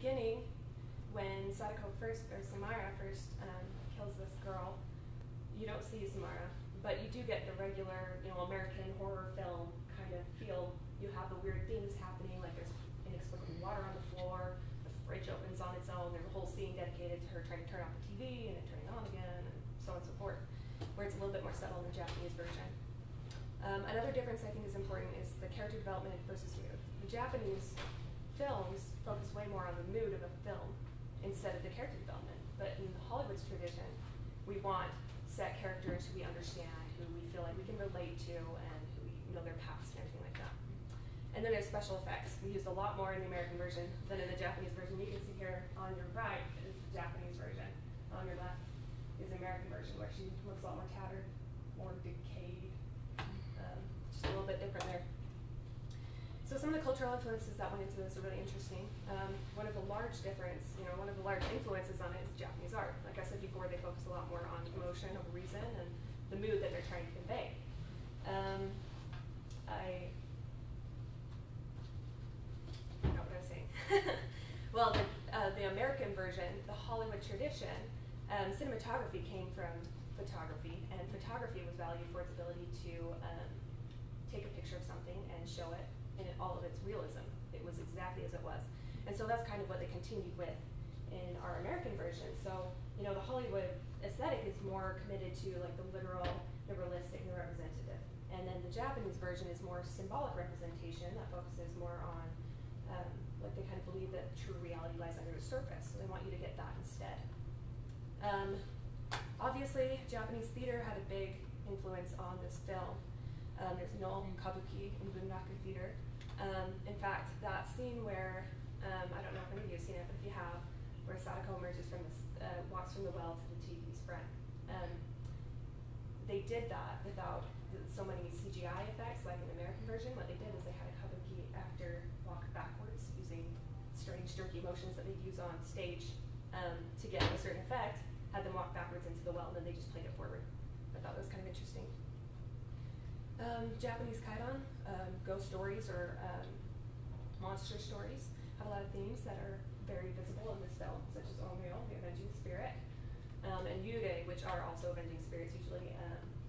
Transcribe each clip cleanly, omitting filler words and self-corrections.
beginning, when Sadako Samara first kills this girl, you don't see Samara, but you do get the regular, American horror film kind of feel. You have the weird things happening, like there's inexplicable water on the floor, the fridge opens on its own, there's a whole scene dedicated to her trying to turn off the TV and then turning it on again, and so on and so forth, where it's a little bit more subtle in the Japanese version. Another difference I think is important is the character development versus mood. The Japanese films focus way more on the mood of a film instead of the character development. But in Hollywood's tradition, we want set characters who we understand, who we feel like we can relate to, and who we know their past and everything like that. And then there's special effects. We used a lot more in the American version than in the Japanese version. You can see here on your right is the Japanese version. On your left is the American version, where she looks a lot more tattered, more decayed. Just a little bit different there. So some of the cultural influences that went into this are really interesting. One of the large influences on it is Japanese art. Like I said before, they focus a lot more on emotion over reason and the mood that they're trying to convey. I forgot what I was saying. Well, the American version, the Hollywood tradition, cinematography came from photography, and photography was valued for its ability to take a picture of something and show it in all of its realism. It was exactly as it was. And so that's kind of what they continued with in our American version. So, the Hollywood aesthetic is more committed to like the literal, the realistic, and the representative. And then the Japanese version is more symbolic representation that focuses more on like they kind of believe that true reality lies under the surface. So they want you to get that instead. Obviously, Japanese theater had a big influence on this film. There's no kabuki in Bunraku theater. In fact, that scene where, I don't know if any of you have seen it, but if you have, where Sadako emerges from walks from the well to the TV's front. They did that without so many CGI effects like in the American version. What they did is they had a kabuki actor walk backwards using strange jerky motions that they'd use on stage to get a certain effect, had them walk backwards into the well, and then they just played it forward. I thought that was kind of interesting. Japanese kaidan, ghost stories or monster stories, have a lot of themes that are very visible in this film, such as Onryo, the avenging spirit, and Yurei, which are also avenging spirits, usually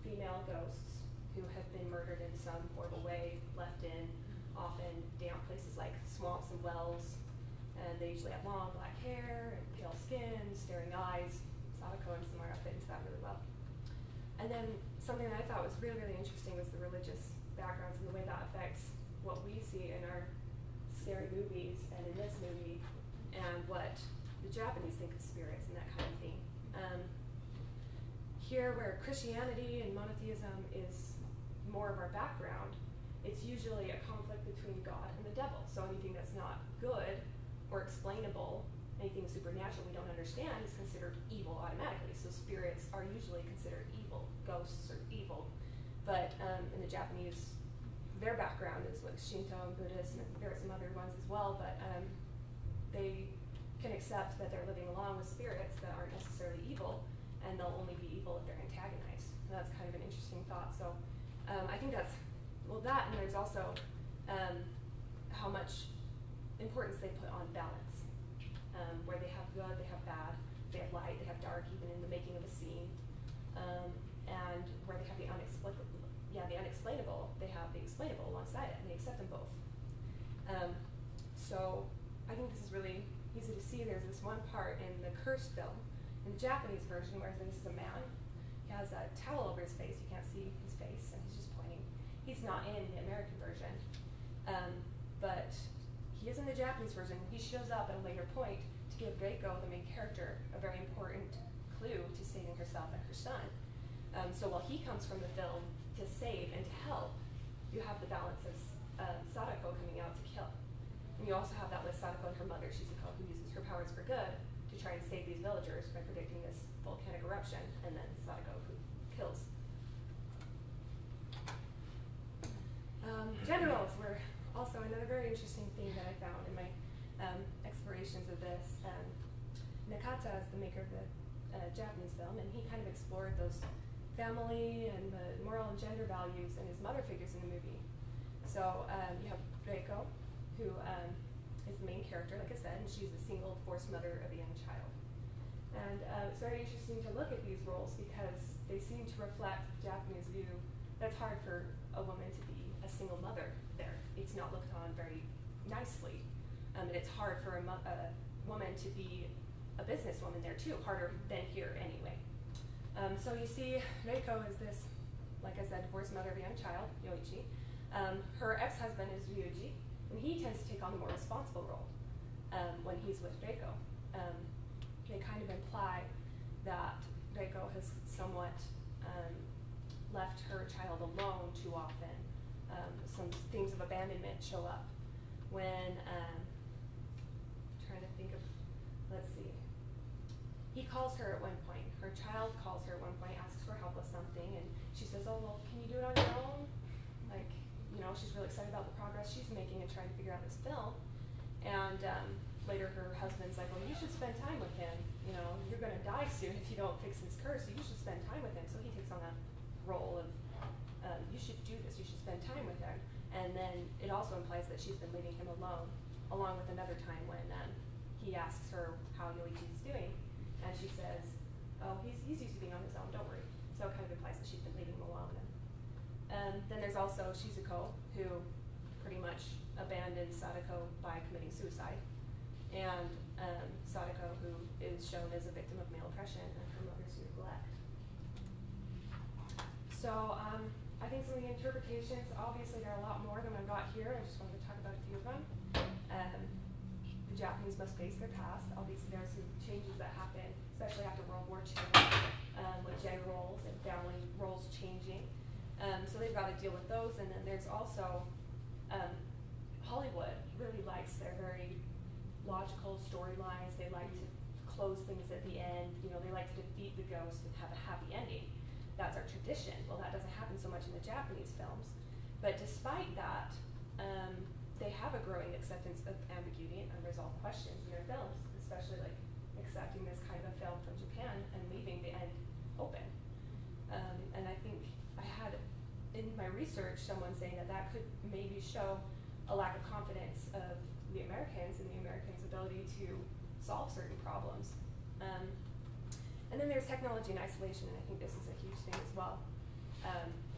female ghosts who have been murdered in some horrible way, left in often damp places like swamps and wells, and they usually have long black hair and pale skin, staring eyes. Sadako and Samara fit into that really well. And then something that I thought was really, really interesting was the religious backgrounds and the way that affects what we see in our scary movies and in this movie, and what the Japanese think of spirits and that kind of thing. Here, where Christianity and monotheism is more of our background, it's usually a conflict between God and the devil. So anything that's not good or explainable, anything supernatural we don't understand, is considered evil automatically. So spirits are usually considered evil. Ghosts are evil. But in the Japanese, their background is like Shinto and Buddhist, and there are some other ones as well, but they can accept that they're living along with spirits that aren't necessarily evil, and they'll only be evil if they're antagonized. And that's kind of an interesting thought. So I think that's, well, that, and there's also how much importance they put on balance, where they have good, they have bad, they have light, they have dark, even in the making of a scene, and where they have the unexplainable, they have the explainable alongside it, and they accept them both. So I think this is really easy to see. There's this one part in the Cursed film, in the Japanese version, where this is a man. He has a towel over his face. You can't see his face, and he's just pointing. He's not in the American version, but he is in the Japanese version. He shows up at a later point to give Reiko, the main character, a very important clue to saving herself and her son. So while he comes from the film to save and to help, you have the balance of Sadako coming out to kill. And you also have that with Sadako and her mother, Shizuko, who uses her powers for good to try and save these villagers by predicting this volcanic eruption, and then Sadako, who kills. Generals were also another very interesting thing that I found in my explorations of this. Nakata is the maker of the Japanese film, and he kind of explored those family and the moral and gender values and his mother figures in the movie. So you have Reiko, who is the main character, like I said, and she's a single divorced mother of a young child. And it's very interesting to look at these roles because they seem to reflect the Japanese view that it's hard for a woman to be a single mother there. It's not looked on very nicely. And it's hard for a woman to be a businesswoman there too, harder than here anyway. So you see Reiko is this, like I said, divorced mother of a young child, Yoichi. Her ex-husband is Ryuji, and he tends to take on the more responsible role when he's with Reiko. They kind of imply that Reiko has somewhat left her child alone too often. Some themes of abandonment show up when, trying to think of, let's see. He calls her at one point, her child calls her at one point, asks for help with something, and she says, oh, well, can you do it on your own? Like, you know, she's really excited about the progress she's making and trying to figure out this film. And later her husband's like, well, you should spend time with him. You know, you're going to die soon if you don't fix his curse, so you should spend time with him. So he takes on that role of, you should do this, you should spend time with him. And then it also implies that she's been leaving him alone, along with another time when he asks her how Yoichi's doing. And she says, oh, he's used to being on his own, don't worry. So it kind of implies that she's been leaving him alone. And then there's also Shizuko, who pretty much abandons Sadako by committing suicide. And Sadako, who is shown as a victim of male oppression and her mother's neglect. So I think some of the interpretations, obviously there are a lot more than I've got here. I just wanted to talk about a few of them. The Japanese must face their past. Obviously there are some changes that happen, especially after World War II, with gender roles and family roles changing. So they've got to deal with those. And then there's also Hollywood really likes their very logical storylines. They like to close things at the end. You know, they like to defeat the ghost and have a happy ending. That's our tradition. Well, that doesn't happen so much in the Japanese films. But despite that, they have a growing acceptance of ambiguity and unresolved questions in their films, especially like accepting this kind of a film from Japan and leaving the end open. And I think I had in my research someone saying that that could maybe show a lack of confidence of the Americans and the Americans' ability to solve certain problems. And then there's technology and isolation, and I think this is a huge thing as well.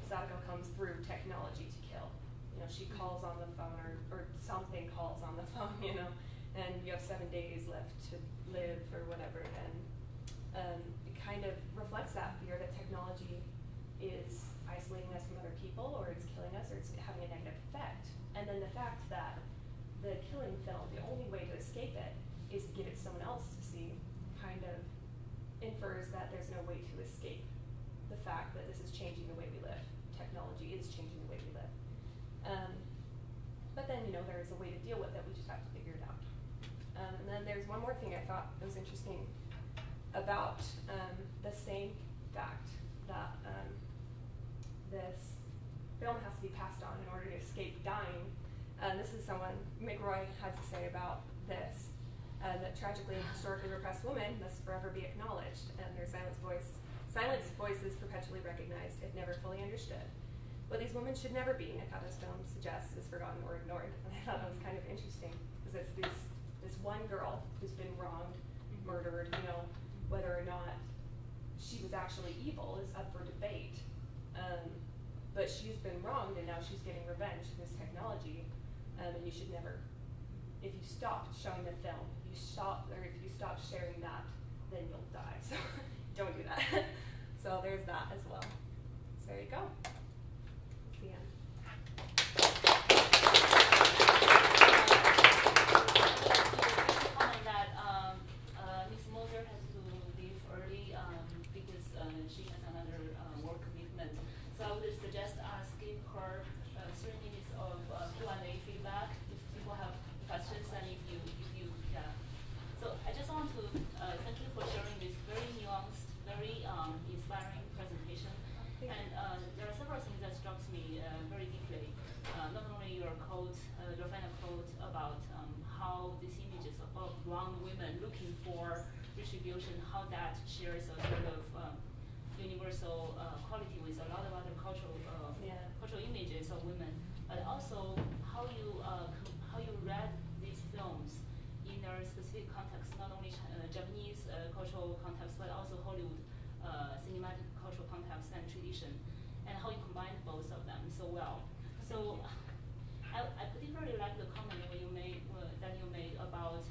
Sadako comes through technology to kill. You know, she calls on the phone, or something calls on the phone, you know, and you have 7 days left to live or whatever. And it kind of reflects that fear that technology is isolating us from other people, or it's killing us, or it's having a negative effect. And then the fact that the killing film, the only way to escape it is to give it to someone else to see, kind of infers that there's no way to escape the fact that this is changing the way we live. Technology is changing the way we live. But then, you know, there is a way to deal with it. We just have to figure it out. And then there's one more thing I thought was interesting about the same fact that this film has to be passed on in order to escape dying. This is someone McRoy had to say about this, that tragically, historically repressed women must forever be acknowledged, and their silenced voices perpetually recognized, if never fully understood. What these women should never be, Nakata's film suggests, is forgotten or ignored. And I thought that was kind of interesting, because it's this one girl who's been wronged, murdered, you know, whether or not she was actually evil is up for debate. But she's been wronged, and now she's getting revenge through this technology. And you should never, if you stop showing the film, if you stop sharing that, then you'll die. So don't do that. So there's that as well. So there you go. That's the end. Comment that Ms. Moser has to leave early because she has another work commitment. So I would suggest us give her 3 minutes of Q&A feedback if people have questions, and if you yeah. So I just want to thank you for sharing this very nuanced, very inspiring presentation. And there are several things that struck me very deeply. Not only your quote, your final quote about how these images of wronged women looking for retribution, how that shares a sort of universal quality with a lot of other cultural images of women, but also how you read these films their specific context, not only Japanese cultural context, but also Hollywood cinematic cultural context and tradition, and how you combine both of them so well. So I particularly like the comment that you made about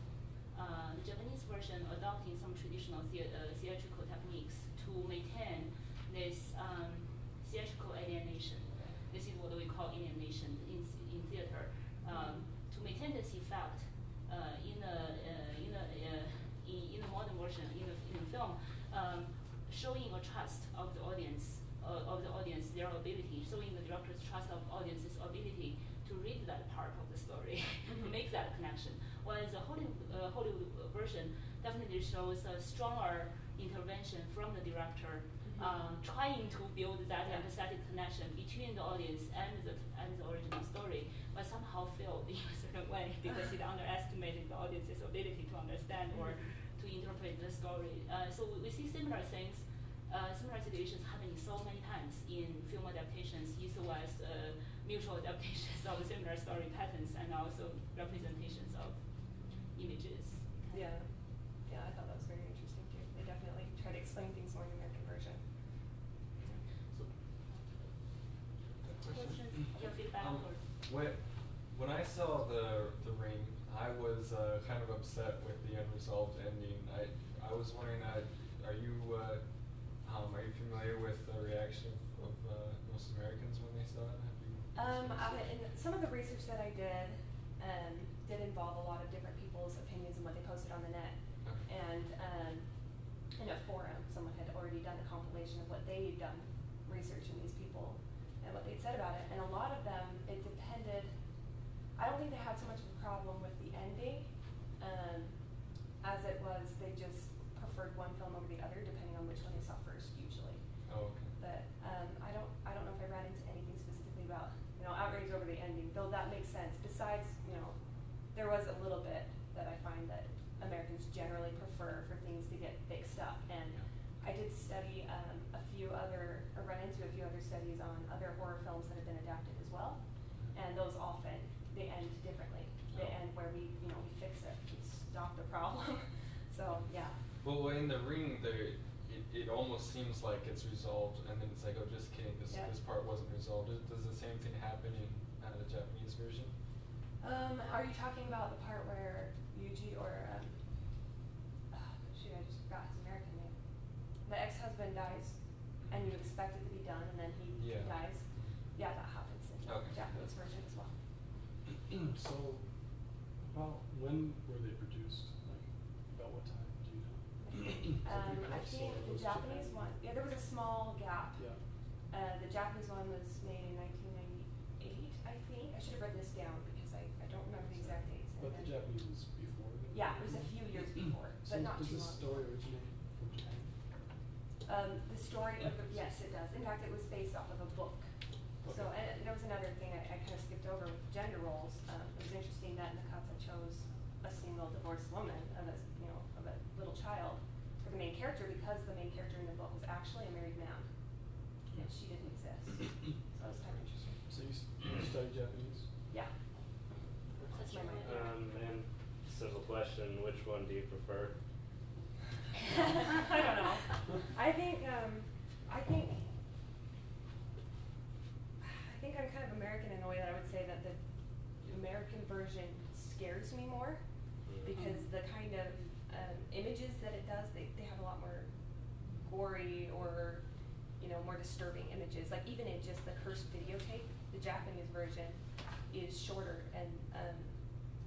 the Japanese version adopting some traditional theatrical techniques to maintain this theatrical alienation. This is what we call alienation in theater. To maintain this effect in the modern version in the film, showing a trust of the audience, their ability, showing the director's trust of audience's ability to read that part of the story, to make that connection. Whereas the Hollywood version definitely shows a stronger intervention from the director, trying to build that empathetic connection between the audience and the original story, but somehow failed in a certain way because it underestimated the audience's ability to understand or to interpret the story. So we see similar things, similar situations happening so many times in film adaptations, East or West, mutual adaptations of similar story patterns, and also representations of images. Yeah, I thought that was very interesting too. They definitely try to explain things more in the American version. So, questions, your feedback, or? When I saw the Ring, I was kind of upset with the unresolved ending. I was wondering, are you familiar with the reaction of most Americans when they saw it? In some of the research that I did involve a lot of different people's opinions and what they posted on the net. Okay. And in a forum, someone had already done a compilation of what they'd done researching these people and what they'd said about it. And a lot of them, it depended. I don't think they had so much of a problem with the ending as it was they just preferred one film over the other depending on which one they saw first usually. Oh, okay. But I don't know if I ran into anything specifically about outrage over the ending, though that makes sense. Besides, there was a little bit that I find that Americans generally prefer for things to get fixed up. And I did study run into a few other studies on other horror films that have been adapted as well. And those often, they end differently. They end where we fix it, we stop the problem. So, yeah. Well, in the Ring, it almost seems like it's resolved, and then it's like, oh, just kidding, this part wasn't resolved. Does the same thing happen in the Japanese version? Are you talking about the part where Yuji or shoot, I just forgot his American name. The ex-husband dies, and you expect it to be done, and then he dies. Yeah, that happens in the Japanese version as well. So, about when were they produced? Like, about what time? Do you know? I think the Japanese one. Yeah, there was a small gap. Yeah. The Japanese one was made in 1998, I think. I should have written this down because I don't remember the exact dates. But the Japanese was before? Yeah, it was a few years before, but not too long. Does this story originate from Japan? The story of yes, it does. In fact, it was based off of a book. Okay. So, and there was another thing I kind of skipped over with gender roles. It was interesting that Nakata chose a single divorced woman of a little child for the main character because the main character in the book was actually a married man, and she didn't exist. So that was kind of interesting. So you studied Japanese? Yeah. That's my mind. And simple question: which one do you prefer? I don't know. I think I'm kind of American in a way that I would say that the American version scares me more because the kind of images that it does, they have a lot more gory or more disturbing images. Like even in just the cursed videotape, the Japanese version is shorter, and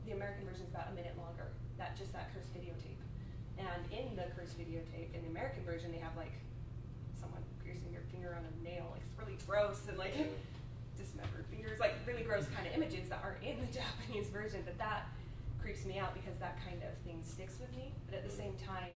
the American version is about a minute longer. That cursed videotape. And in the cursed videotape, in the American version, they have like someone piercing your finger on a nail. Like, it's really gross and like dismembered fingers, like really gross kind of images that are in the Japanese version. But that creeps me out because that kind of thing sticks with me. But at the same time,